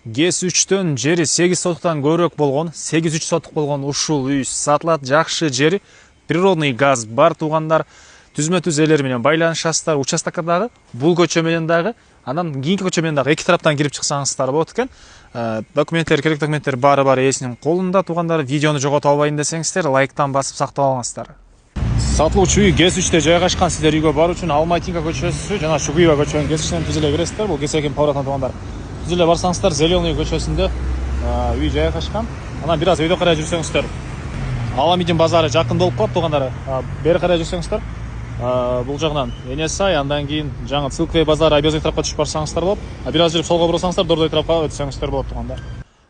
ГЭС-3төн жери 8 сотуктан көбүрөөк болгон, 8,3 сотук болгон ушул үй сатылат. Жакшы жери, природный газ бар туугандар. Түзмө-түз элер менен байланышасыздар. Участокдагы, бул көчө менен дагы, анан кийинки көчө менен дагы эки тараптан кирип чыксаңыздар болот экен. Документтер, керек документтер баары ээсинин колунда туугандар. Видеону жогото албайын десеңиздер, лайктан басып сактап алыңыздар. Сатылуучу үй ГЭС-3тө жайгашкан. Сиздер үйгө баруу үчүн Алматинка көчөсү жана Шугуева көчөнүн кесишинен түз эле киресиздер. Бул кесекин поворотуна туугандар. Түз эле барсаңыздар, Зеленый көчөсүндө үй жайгашкан. Анан бир аз өйдө карай жүрсөңүздөр, Аламидин базары жакын болуп калат туугандар. Бери карай жүрсөңүздөр, бул жагынан Энесай, андан кийин жаңы Цилквей базары Айбезовый тарапка түшүп барсаңыздар болот. Бир аз жүрүп солго бурсаңыздар, Дордой тарапка өтсөңүздөр болот туугандар.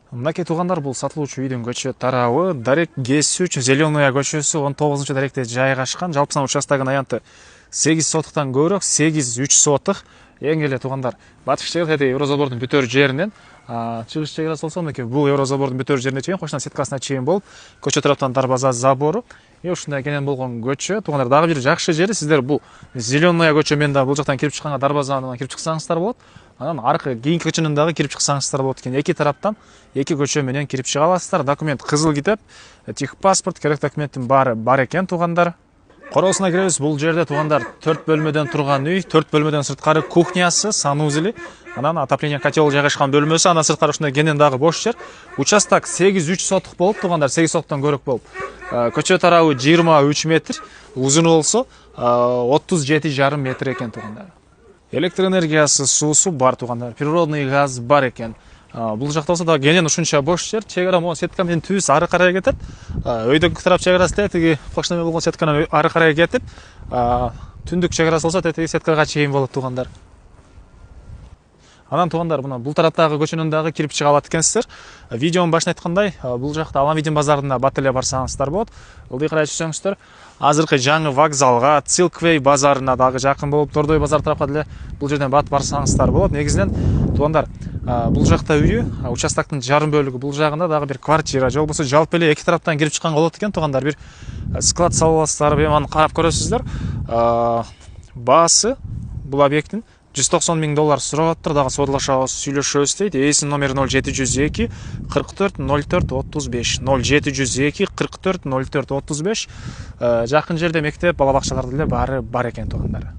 Мынакей туугандар, бул сатылуучу үйдүн көчө тарабы Дарек ГЭС-3 Зеленая көчөсү 19-даректе жайгашкан. Жалпысынан участогунун аянты 8 сотуктан көбүрөөк, 8,3 сотук. Эң эле туугандар, батыш чегара Еврозабордун бүтөр жеринен чыгыш чегарасы болсо, мынакей бул Еврозабордун бүтөр жерине чейин, кошуна сеткасына чейин болуп, көчө тараптан дарбаза забору. Ушундай кенен болгон көчө. Туугандар, дагы бир жакшы жери, сиздер бул Зеленая көчө менен дагы бул жактан кирип чыкканга дарбазадан кирип чыксаңыздар болот. Анан аркы кийинки көчөнөн дагы кирип чыксаңыздар болот экен. Эки тараптан эки көчө менен кирип чыга аласыздар. Документ кызыл китеп, техпаспорт, керек документтин баары бар экен туугандар. Короосуна киребиз. Бул жерде туугандар 4 бөлмөдөн турган үй, 4 бөлмөдөн сырткары кухнясы, санузели, анан отопление котел жайгашкан бөлмөсү, андан сырткары ушундай кенен дагы бош жер. Участок 8,3 сотук болуп туугандар, 8 сотуктан көбүрөөк болуп. Көчө тарабы 23 метр, узуну болсо 37,5 метр экен туугандар. Электр энергиясы, суусу бар туугандар, природный газ бар экен. Бул жакта болсо да кенен ушунча бош жер, чегара могу сетка менен түз ары карай кетет. Өйдөгү тарап чегарасы да тиги флашнаме болгон сетканын ары карай кетип, түндүк чегарасы болсо тетиги сеткага чейин болот туугандар. Анан туугандар, мына бул тараптагы көчөнөн дагы кирип чыга алат экенсиздер. Видеонун башында айткандай, бул жакта Аламидин базарына бат эле барсаңыздар болот. Ылдый карай жүрсөңүздөр, азыркы жаңы вокзалга, Цилквей базарына дагы жакын болуп, Дордой базар тарапка деле бул жерден бат барсаңыздар болот. Негизинен туугандар, бул жакта үйү, участоктун жарым бөлүгү бул жагында дагы бир квартира, же болбосо жалпы эле эки тараптан кирип чыкканга болот экен туугандар. Бир склад салып аласыздар, аны карап көрөсүздөр. Баасы бул объекттин $190 000 сурап атыр, дагы соодалашабыз, сүйлөшөбүз дейт. Ээсинин номери 0702 44 04 35 0702 44 04 35. Жакын жерде мектеп, бала бакчалар деле баары бар экен туугандар.